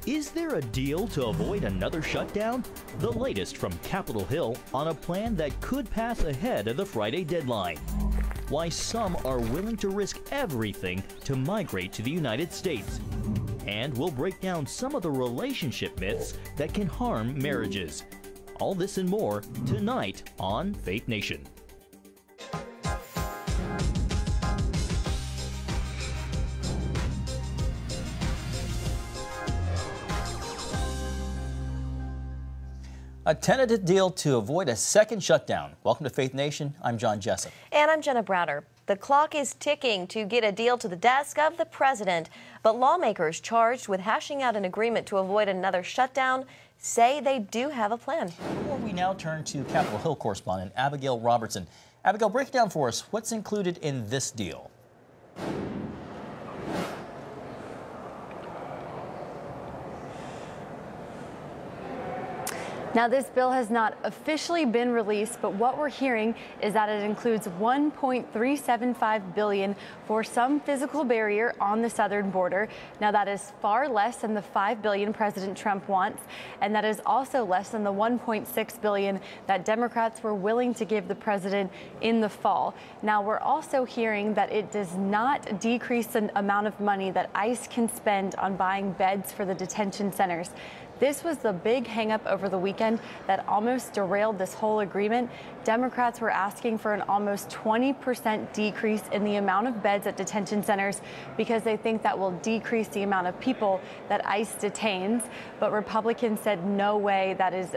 Is there a deal to avoid another shutdown? The latest from Capitol Hill on a plan that could pass ahead of the Friday deadline. Why some are willing to risk everything to migrate to the United States. And we'll break down some of the relationship myths that can harm marriages. All this and more tonight on Faith Nation. A tentative deal to avoid a second shutdown. Welcome to Faith Nation. I'm John Jessup. And I'm Jenna Browder. The clock is ticking to get a deal to the desk of the president, but lawmakers charged with hashing out an agreement to avoid another shutdown say they do have a plan. Before we now turn to Capitol Hill correspondent Abigail Robertson. Abigail, break it down for us. What's included in this deal? Now, this bill has not officially been released, but what we're hearing is that it includes $1.375 billion for some physical barrier on the southern border. Now, that is far less than the $5 billion President Trump wants, and that is also less than the $1.6 billion that Democrats were willing to give the president in the fall. Now, we're also hearing that it does not decrease the amount of money that ICE can spend on buying beds for the detention centers. This was the big hangup over the weekend that almost derailed this whole agreement. Democrats were asking for an almost 20% decrease in the amount of beds at detention centers because they think that will decrease the amount of people that ICE detains. But Republicans said no way, that is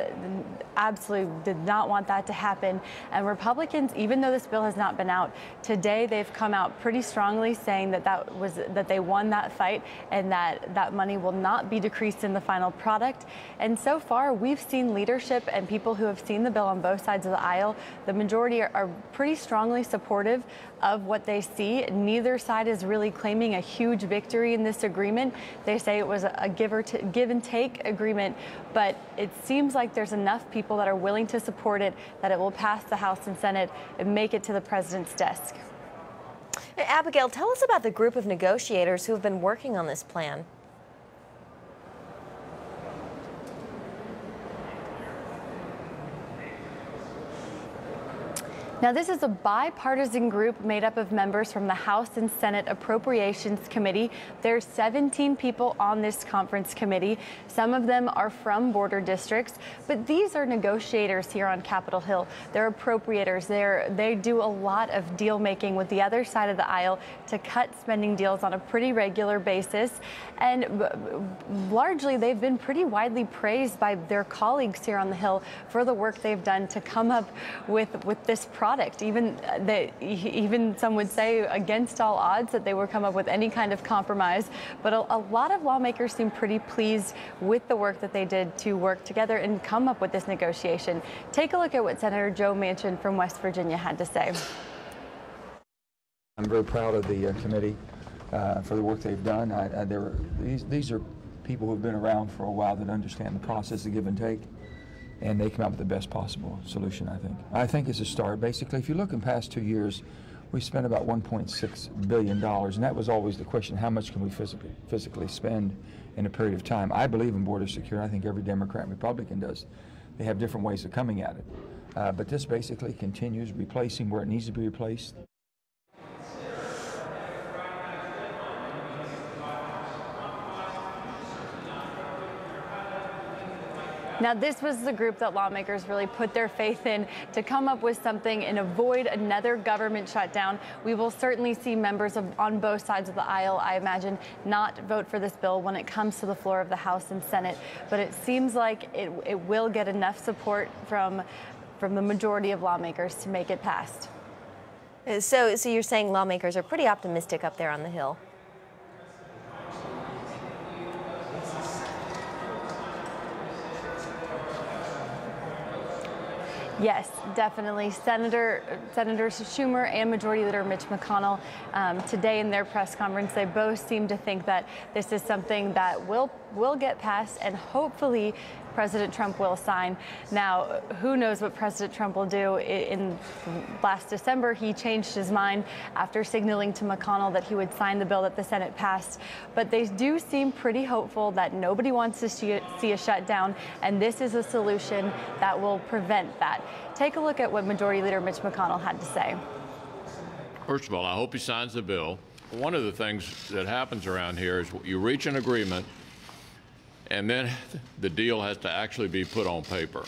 absolutely did not want that to happen. And Republicans, even though this bill has not been out, today they've come out pretty strongly saying that they won that fight and that money will not be decreased in the final product. And so far, we've seen leadership and people who have seen the bill on both sides of the aisle. The majority are pretty strongly supportive of what they see. Neither side is really claiming a huge victory in this agreement. They say it was a give and take agreement, but it seems like there's enough people that are willing to support it that it will pass the House and Senate and make it to the president's desk. Abigail, tell us about the group of negotiators who have been working on this plan. Now, this is a bipartisan group made up of members from the House and Senate Appropriations Committee. There's 17 people on this conference committee. Some of them are from border districts, but these are negotiators here on Capitol Hill. They're appropriators. They do a lot of deal making with the other side of the aisle to cut spending deals on a pretty regular basis. And largely, they've been pretty widely praised by their colleagues here on the Hill for the work they've done to come up with this product. Even some would say against all odds that they would come up with any kind of compromise. But a lot of lawmakers seem pretty pleased with the work that they did to work together and come up with this negotiation. Take a look at what Senator Joe Manchin from West Virginia had to say. I'm very proud of the committee for the work they've done. These are people who've been around for a while that understand the process of give and take. And they come out with the best possible solution, I think. I think it's a start. Basically, if you look in past 2 years, we spent about $1.6 billion, and that was always the question, how much can we physically spend in a period of time? I believe in border security. I think every Democrat and Republican does. They have different ways of coming at it. But this basically continues replacing where it needs to be replaced. Now, this was the group that lawmakers really put their faith in to come up with something and avoid another government shutdown. We will certainly see members on both sides of the aisle, I imagine, not vote for this bill when it comes to the floor of the House and Senate. But it seems like it will get enough support from the majority of lawmakers to make it passed. So you're saying lawmakers are pretty optimistic up there on the Hill? Yes, definitely. Senators Schumer and Majority Leader Mitch McConnell, today in their press conference, they both seem to think that this is something that will get passed and hopefully President Trump will sign. Now, who knows what President Trump will do? In last December, he changed his mind after signaling to McConnell that he would sign the bill that the Senate passed. But they do seem pretty hopeful that nobody wants to see a shutdown, and this is a solution that will prevent that. Take a look at what Majority Leader Mitch McConnell had to say. First of all, I hope he signs the bill. One of the things that happens around here is you reach an agreement, and then the deal has to actually be put on paper.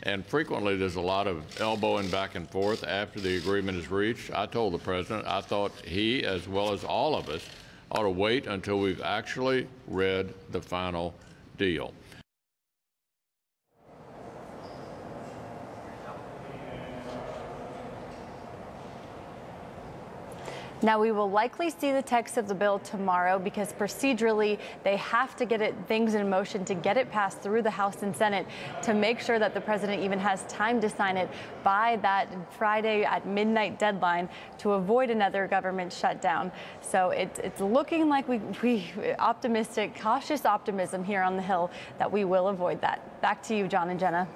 And frequently there's a lot of elbowing back and forth after the agreement is reached. I told the president I thought he, as well as all of us, ought to wait until we've actually read the final deal. Now, we will likely see the text of the bill tomorrow because procedurally they have to get things in motion to get it passed through the House and Senate to make sure that the president even has time to sign it by that Friday at midnight deadline to avoid another government shutdown. So it's looking like we optimistic, cautious optimism here on the Hill that we will avoid that. Back to you, John and Jenna.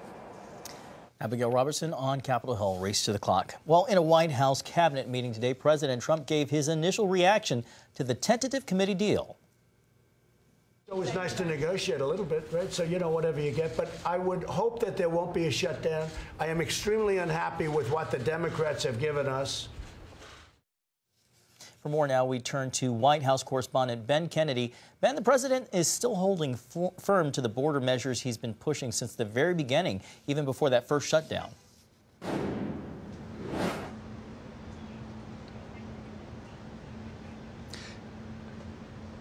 Abigail Robertson on Capitol Hill, race to the clock. Well, in a White House cabinet meeting today, President Trump gave his initial reaction to the tentative committee deal. It's always nice to negotiate a little bit, right? So, you know, whatever you get. But I would hope that there won't be a shutdown. I am extremely unhappy with what the Democrats have given us. For more now, we turn to White House correspondent Ben Kennedy. Ben, the president is still holding firm to the border measures he's been pushing since the very beginning, even before that first shutdown.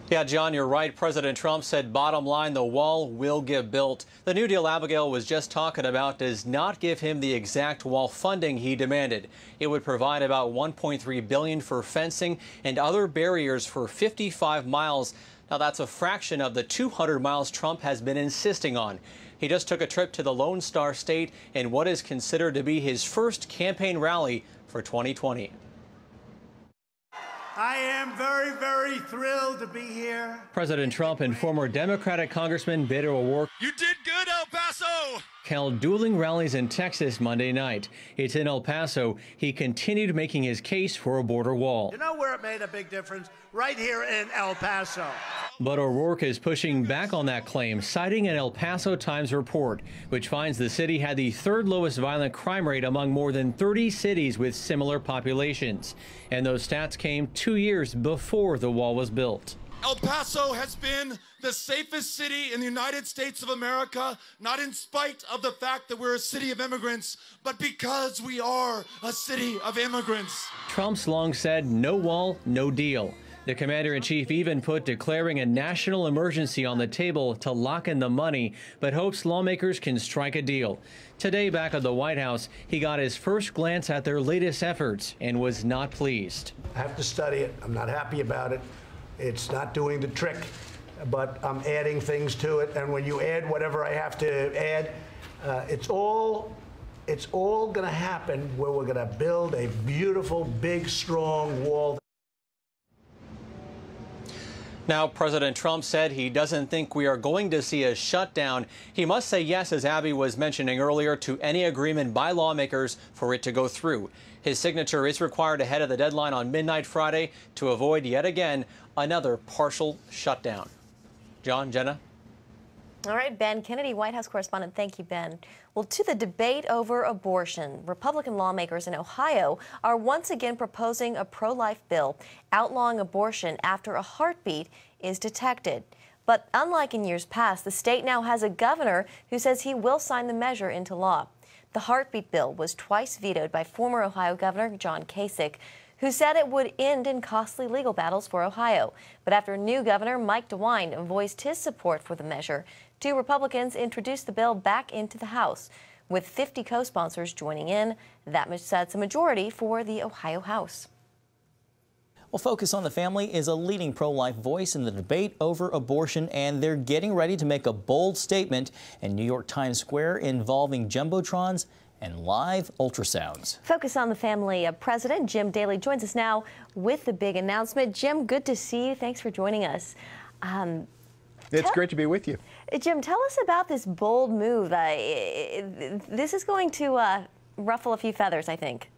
Yeah, John, you're right. President Trump said, bottom line, the wall will get built. The New Deal Abigail was just talking about does not give him the exact wall funding he demanded. It would provide about $1.3 billion for fencing and other barriers for 55 miles. Now, that's a fraction of the 200 miles Trump has been insisting on. He just took a trip to the Lone Star State in what is considered to be his first campaign rally for 2020. I am very, very thrilled to be here. President Trump and former Democratic Congressman Beto O'Rourke. You did good, El Paso! Held dueling rallies in Texas Monday night. It's in El Paso. He continued making his case for a border wall. You know where it made a big difference? Right here in El Paso. But O'Rourke is pushing back on that claim, citing an El Paso Times report, which finds the city had the third lowest violent crime rate among more than 30 cities with similar populations. And those stats came 2 years before the wall was built. El Paso has been the safest city in the United States of America, not in spite of the fact that we're a city of immigrants, but because we are a city of immigrants. Trump's long said, no wall, no deal. The commander-in-chief even put declaring a national emergency on the table to lock in the money, but hopes lawmakers can strike a deal. Today, back at the White House, he got his first glance at their latest efforts and was not pleased. I have to study it. I'm not happy about it. It's not doing the trick, but I'm adding things to it. And when you add whatever I have to add, it's all going to happen where we're going to build a beautiful, big, strong wall. Now, President Trump said he doesn't think we are going to see a shutdown. He must say yes, as Abby was mentioning earlier, to any agreement by lawmakers for it to go through. His signature is required ahead of the deadline on midnight Friday to avoid yet again another partial shutdown. John, Jenna. All right, Ben Kennedy, White House correspondent. Thank you, Ben. Well, to the debate over abortion, Republican lawmakers in Ohio are once again proposing a pro-life bill outlawing abortion after a heartbeat is detected. But unlike in years past, the state now has a governor who says he will sign the measure into law. The heartbeat bill was twice vetoed by former Ohio Governor John Kasich, who said it would end in costly legal battles for Ohio. But after new Governor Mike DeWine voiced his support for the measure, 2 Republicans introduced the bill back into the House. With 50 co-sponsors joining in, that sets a majority for the Ohio House. Well, Focus on the Family is a leading pro-life voice in the debate over abortion, and they're getting ready to make a bold statement in New York Times Square involving jumbotrons and live ultrasounds. Focus on the Family President Jim Daly joins us now with the big announcement. Jim, good to see you. Thanks for joining us. It's great to be with you. Jim, tell us about this bold move. This is going to ruffle a few feathers, I think.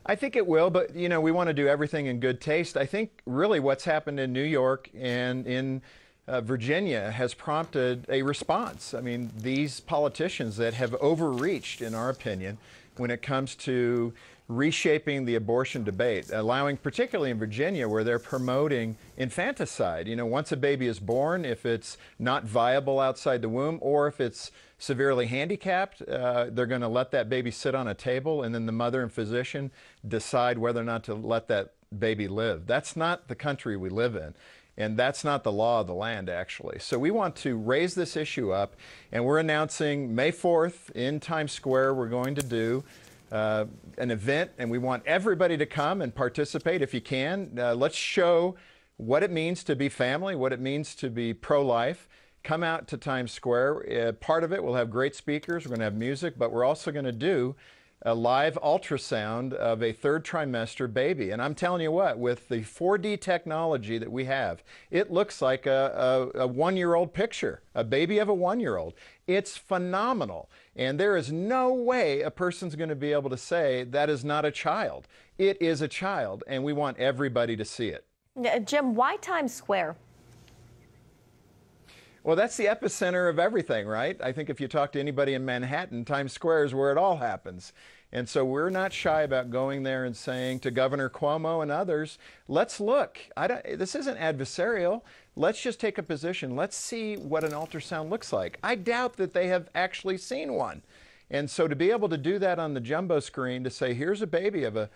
I think it will, but you know, we want to do everything in good taste. I think really what's happened in New York and in Virginia has prompted a response. I mean, these politicians that have overreached, in our opinion, when it comes to reshaping the abortion debate, allowing, particularly in Virginia, where they're promoting infanticide. You know, once a baby is born, if it's not viable outside the womb, or if it's severely handicapped, they're going to let that baby sit on a table, and then the mother and physician decide whether or not to let that baby live. That's not the country we live in. And that's not the law of the land, actually. So we want to raise this issue up, and we're announcing May 4th in Times Square, we're going to do an event, and we want everybody to come and participate if you can. Let's show what it means to be family, what it means to be pro-life. Come out to Times Square. Part of it, we'll have great speakers, we're going to have music, but we're also going to do a live ultrasound of a third trimester baby. And I'm telling you what, with the 4D technology that we have, it looks like a one-year-old picture, a baby of a one-year-old. It's phenomenal. And there is no way a person's going to be able to say that is not a child. It is a child, and we want everybody to see it. Jim, why Times Square? Well, that's the epicenter of everything, right? I think if you talk to anybody in Manhattan, Times Square is where it all happens. And so we're not shy about going there and saying to Governor Cuomo and others, let's look. This isn't adversarial. Let's just take a position. Let's see what an ultrasound looks like. I doubt that they have actually seen one. And so to be able to do that on the jumbo screen, to say, here's a baby of a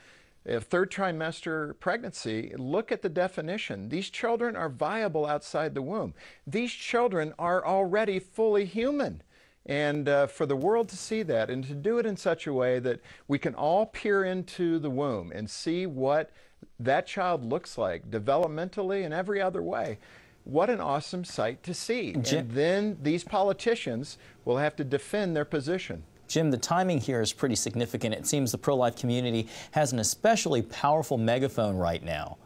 third trimester pregnancy, look at the definition. These children are viable outside the womb. These children are already fully human. And for the world to see that and to do it in such a way that we can all peer into the womb and see what that child looks like developmentally and every other way, what an awesome sight to see. And then these politicians will have to defend their position. Jim, the timing here is pretty significant. It seems the pro-life community has an especially powerful megaphone right now.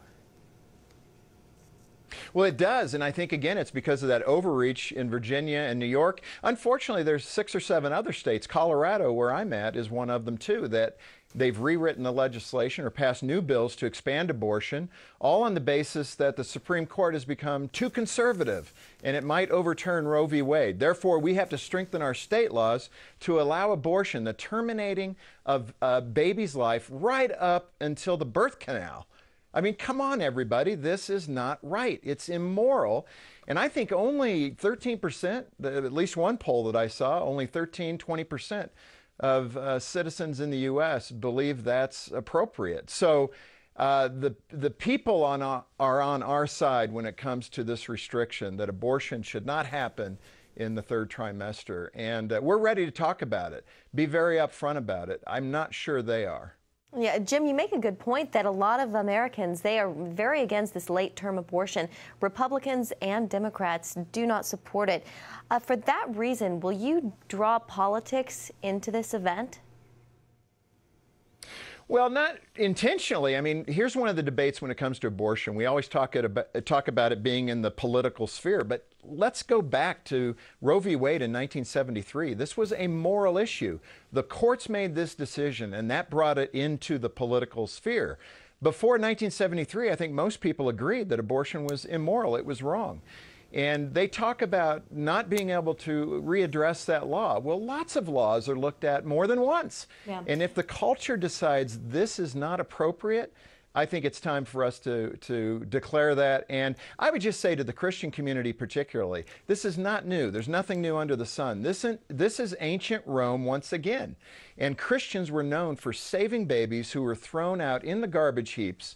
Well, it does, and I think, again, it's because of that overreach in Virginia and New York. Unfortunately, there's 6 or 7 other states. Colorado, where I'm at, is one of them, too, that they've rewritten the legislation or passed new bills to expand abortion, all on the basis that the Supreme Court has become too conservative and it might overturn Roe v. Wade. Therefore, we have to strengthen our state laws to allow abortion, the terminating of a baby's life right up until the birth canal. I mean, come on, everybody. This is not right. It's immoral. And I think only 13%, at least one poll that I saw, only 20% of citizens in the U.S. believe that's appropriate. So the people are on our side when it comes to this restriction, that abortion should not happen in the third trimester. And we're ready to talk about it, be very upfront about it. I'm not sure they are. Yeah, Jim, you make a good point that a lot of Americans, they are very against this late-term abortion. Republicans and Democrats do not support it. For that reason, will you draw politics into this event? Well, not intentionally. I mean, here's one of the debates when it comes to abortion. We always talk about it being in the political sphere, but let's go back to Roe v. Wade in 1973. This was a moral issue. The courts made this decision, and that brought it into the political sphere. Before 1973, I think most people agreed that abortion was immoral. It was wrong. And they talk about not being able to readdress that law. Well, lots of laws are looked at more than once. Yeah. And if the culture decides this is not appropriate, I think it's time for us to declare that. And I would just say to the Christian community particularly, this is not new. There's nothing new under the sun. This is ancient Rome once again. And Christians were known for saving babies who were thrown out in the garbage heaps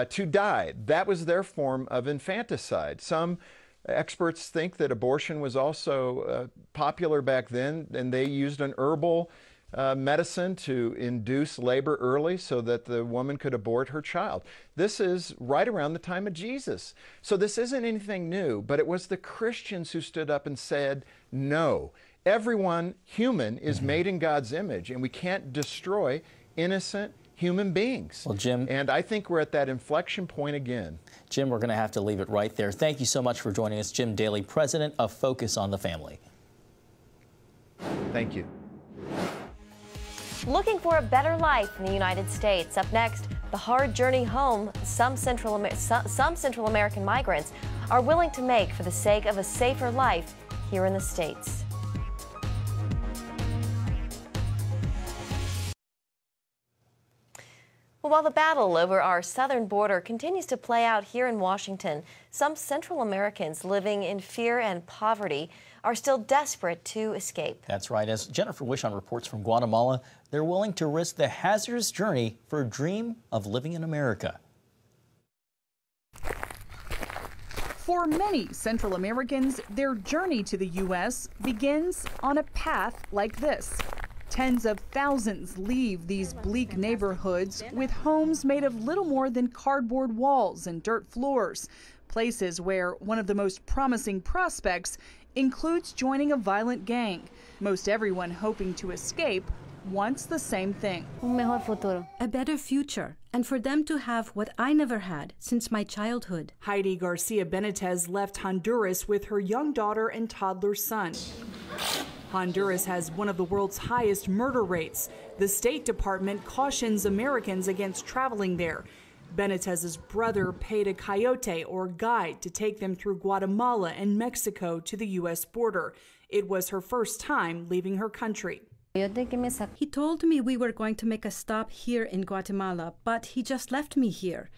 to die. That was their form of infanticide. Some experts think that abortion was also popular back then, and they used an herbal medicine to induce labor early so that the woman could abort her child. This is right around the time of Jesus. So this isn't anything new, but it was the Christians who stood up and said, no, everyone human is made in God's image, and we can't destroy innocent human beings. Well, Jim. And I think we're at that inflection point again. Jim, we're going to have to leave it right there. Thank you so much for joining us. Jim Daly, president of Focus on the Family. Thank you. Looking for a better life in the United States. Up next, the hard journey home some Central American migrants are willing to make for the sake of a safer life here in the States. Well, while the battle over our southern border continues to play out here in Washington, some Central Americans living in fear and poverty are still desperate to escape. That's right. As Jennifer Wishon reports from Guatemala, they're willing to risk the hazardous journey for a dream of living in America. For many Central Americans, their journey to the U.S. begins on a path like this. Tens of thousands leave these bleak neighborhoods with homes made of little more than cardboard walls and dirt floors, places where one of the most promising prospects includes joining a violent gang. Most everyone hoping to escape wants the same thing. A better future, and for them to have what I never had since my childhood. Heidi Garcia Benitez left Honduras with her young daughter and toddler son. Honduras has one of the world's highest murder rates. The State Department cautions Americans against traveling there. Benitez's brother paid a coyote or guide to take them through Guatemala and Mexico to the U.S. border. It was her first time leaving her country. He told me we were going to make a stop here in Guatemala, but he just left me here.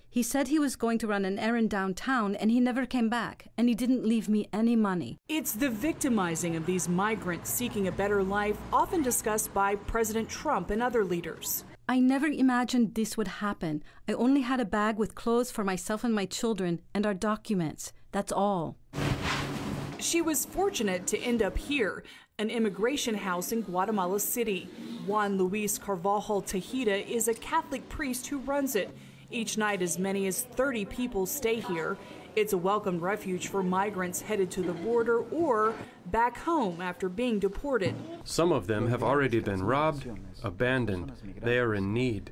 He said he was going to run an errand downtown, and he never came back, and he didn't leave me any money. It's the victimizing of these migrants seeking a better life, often discussed by President Trump and other leaders. I never imagined this would happen. I only had a bag with clothes for myself and my children, and our documents. That's all. She was fortunate to end up here, an immigration house in Guatemala City. Juan Luis Carvajal Tejeda is a Catholic priest who runs it. Each night, as many as 30 people stay here. It's a welcome refuge for migrants headed to the border or back home after being deported. Some of them have already been robbed, abandoned. They are in need.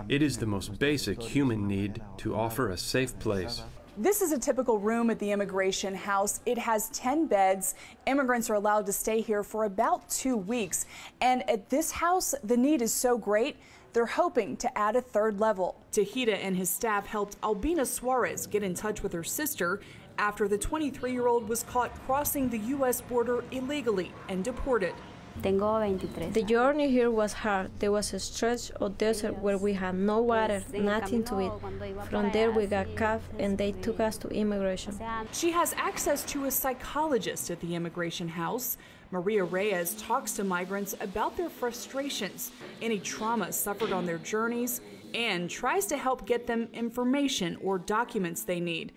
It is the most basic human need to offer a safe place. This is a typical room at the immigration house. It has 10 beds. Immigrants are allowed to stay here for about 2 weeks. And at this house, the need is so great, they're hoping to add a third level. Tejeda and his staff helped Albina Suarez get in touch with her sister after the 23-year-old was caught crossing the U.S. border illegally and deported. The journey here was hard. There was a stretch of desert where we had no water, nothing to eat. From there we got caught and they took us to immigration. She has access to a psychologist at the immigration house. Maria Reyes talks to migrants about their frustrations, any trauma suffered on their journeys, and tries to help get them information or documents they need.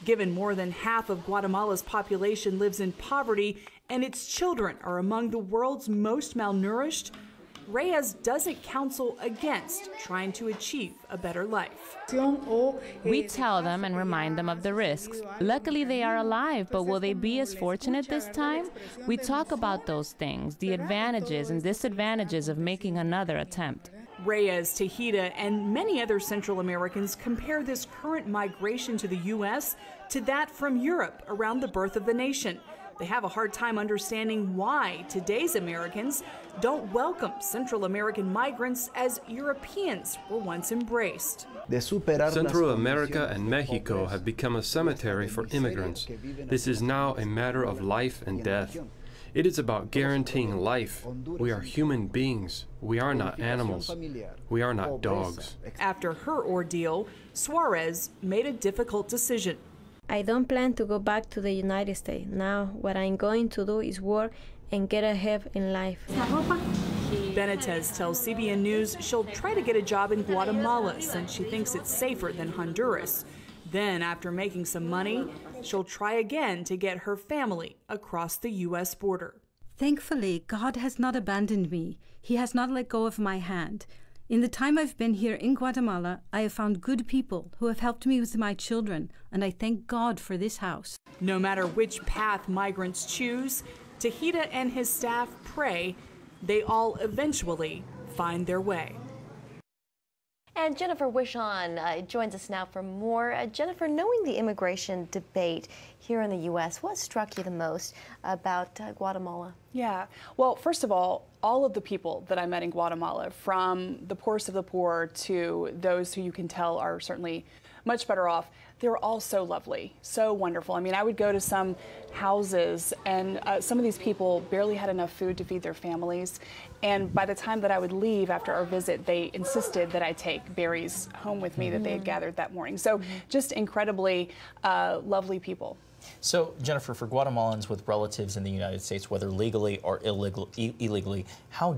Given more than half of Guatemala's population lives in poverty and its children are among the world's most malnourished, Reyes doesn't counsel against trying to achieve a better life. We tell them and remind them of the risks. Luckily, they are alive, but will they be as fortunate this time? We talk about those things, the advantages and disadvantages of making another attempt. Reyes, Tejeda, and many other Central Americans compare this current migration to the U.S. to that from Europe around the birth of the nation. They have a hard time understanding why today's Americans don't welcome Central American migrants as Europeans were once embraced. Central America and Mexico have become a cemetery for immigrants. This is now a matter of life and death. It is about guaranteeing life. We are human beings. We are not animals. We are not dogs. After her ordeal, Suarez made a difficult decision. I don't plan to go back to the United States. Now what I'm going to do is work and get ahead in life. Benitez tells CBN News she'll try to get a job in Guatemala since she thinks it's safer than Honduras. Then, after making some money, she'll try again to get her family across the U.S. border. Thankfully, God has not abandoned me. He has not let go of my hand. In the time I've been here in Guatemala, I have found good people who have helped me with my children, and I thank God for this house. No matter which path migrants choose, Tejeda and his staff pray they all eventually find their way. And Jennifer Wishon joins us now for more. Jennifer, knowing the immigration debate here in the U.S., what struck you the most about Guatemala? Yeah, well, first of all of the people that I met in Guatemala, from the poorest of the poor to those who you can tell are certainly much better off, they were all so lovely, so wonderful. I mean, I would go to some houses and some of these people barely had enough food to feed their families. And by the time that I would leave after our visit, they insisted that I take berries home with me that they had gathered that morning. So just incredibly lovely people. So, Jennifer, for Guatemalans with relatives in the United States, whether legally or illegally, how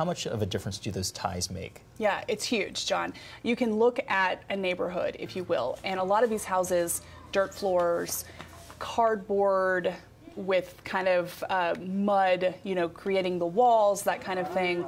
much of a difference do those ties make? Yeah, it's huge, John. You can look at a neighborhood, if you will, and a lot of these houses, dirt floors, cardboard with kind of mud, you know, creating the walls, that kind of thing.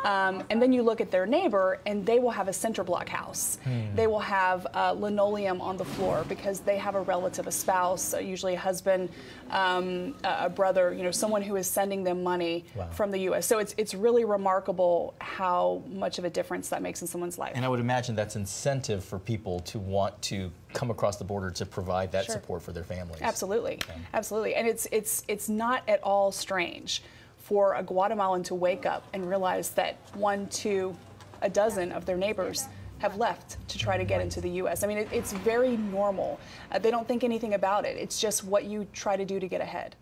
And then you look at their neighbor and they will have a center block house. They will have linoleum on the floor because they have a relative, a spouse, usually a husband, a brother, you know, someone who is sending them money from the U.S. So it's really remarkable how much of a difference that makes in someone's life. And I would imagine that's incentive for people to want to come across the border to provide that support for their families. Absolutely, absolutely. And it's not at all strange for a Guatemalan to wake up and realize that 1, 2, a dozen of their neighbors have left to try to get into the U.S. I mean, it's very normal. They don't think anything about it. It's just what you try to do to get ahead.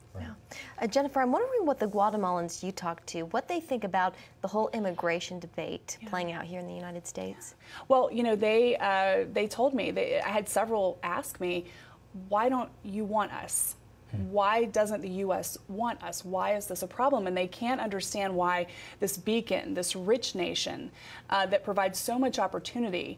Jennifer, I'm wondering what the Guatemalans you talk to, what they think about the whole immigration debate playing out here in the United States. Well, you know, they told me, I had several ask me, why don't you want us? Why doesn't the U.S. want us? Why is this a problem? And they can't understand why this beacon, this rich nation that provides so much opportunity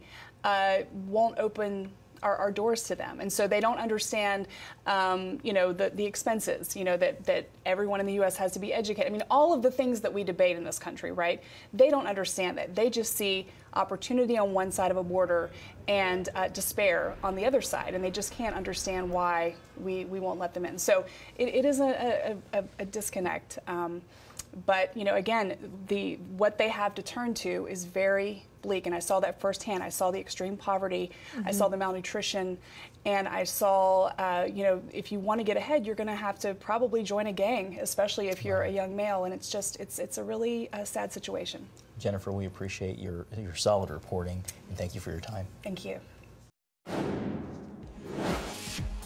won't open our doors to them. And so they don't understand, you know, the expenses, you know, that everyone in the U.S. has to be educated. I mean, all of the things that we debate in this country, right? They don't understand that. They just see opportunity on one side of a border and despair on the other side. And they just can't understand why we won't let them in. So it is a disconnect. But, you know, again, what they have to turn to is very bleak. And I saw that firsthand. I saw the extreme poverty. I saw the malnutrition. And I saw, you know, if you want to get ahead, you're going to have to probably join a gang, especially if you're a young male. And it's just, it's a really sad situation. Jennifer, we appreciate your solid reporting, and thank you for your time. Thank you.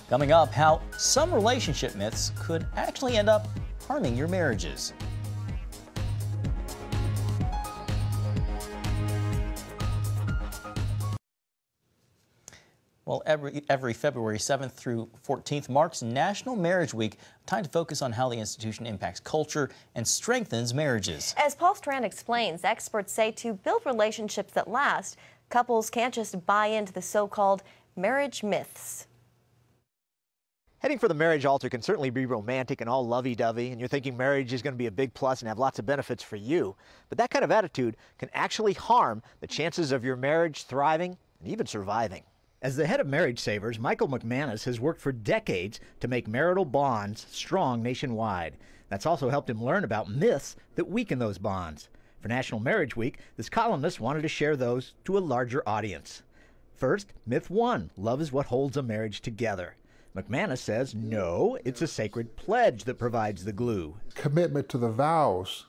Coming up, how some relationship myths could actually end up harming your marriages. Well, every February 7th through 14th marks National Marriage Week, a time to focus on how the institution impacts culture and strengthens marriages. As Paul Strand explains, experts say to build relationships that last, couples can't just buy into the so-called marriage myths. Heading for the marriage altar can certainly be romantic and all lovey-dovey, and you're thinking marriage is going to be a big plus and have lots of benefits for you. But that kind of attitude can actually harm the chances of your marriage thriving and even surviving. As the head of Marriage Savers, Michael McManus has worked for decades to make marital bonds strong nationwide. That's also helped him learn about myths that weaken those bonds. For National Marriage Week, this columnist wanted to share those to a larger audience. First, myth 1, love is what holds a marriage together. McManus says, no, it's a sacred pledge that provides the glue. Commitment to the vows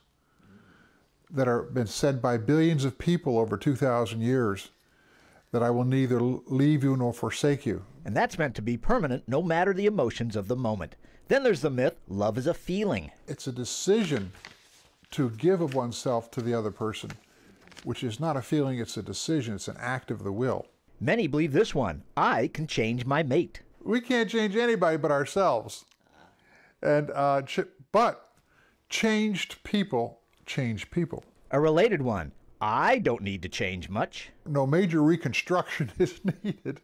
that have been said by billions of people over 2,000 years, that I will neither leave you nor forsake you. And that's meant to be permanent no matter the emotions of the moment. Then there's the myth, love is a feeling. It's a decision to give of oneself to the other person, which is not a feeling, it's a decision, it's an act of the will. Many believe this one, I can change my mate. We can't change anybody but ourselves. And but changed people change people. A related one, I don't need to change much. No major reconstruction is needed.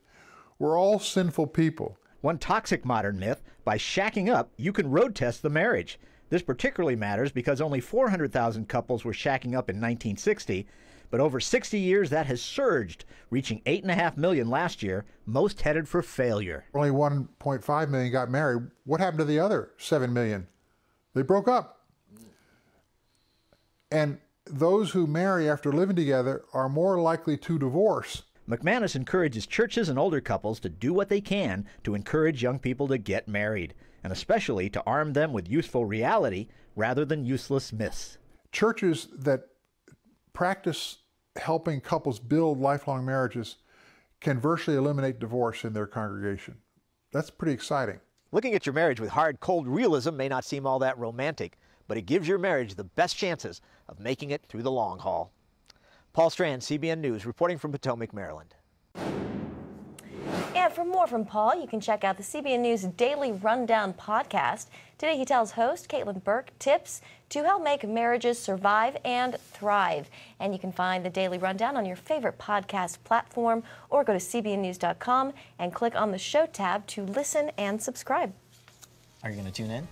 We're all sinful people. One toxic modern myth, by shacking up, you can road test the marriage. This particularly matters because only 400,000 couples were shacking up in 1960, but over 60 years that has surged, reaching 8.5 million last year, most headed for failure. Only 1.5 million got married. What happened to the other 7 million? They broke up. And those who marry after living together are more likely to divorce. McManus encourages churches and older couples to do what they can to encourage young people to get married, and especially to arm them with useful reality rather than useless myths. Churches that practice helping couples build lifelong marriages can virtually eliminate divorce in their congregation. That's pretty exciting. Looking at your marriage with hard, cold realism may not seem all that romantic, but it gives your marriage the best chances of making it through the long haul. Paul Strand, CBN News, reporting from Potomac, Maryland. And for more from Paul, you can check out the CBN News Daily Rundown podcast. Today he tells host Caitlin Burke tips to help make marriages survive and thrive. And you can find the Daily Rundown on your favorite podcast platform or go to cbnnews.com and click on the show tab to listen and subscribe. Are you going to tune in?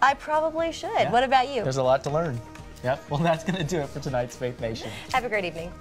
I probably should. Yeah. What about you? There's a lot to learn. Yep. Well, that's going to do it for tonight's Faith Nation. Have a great evening.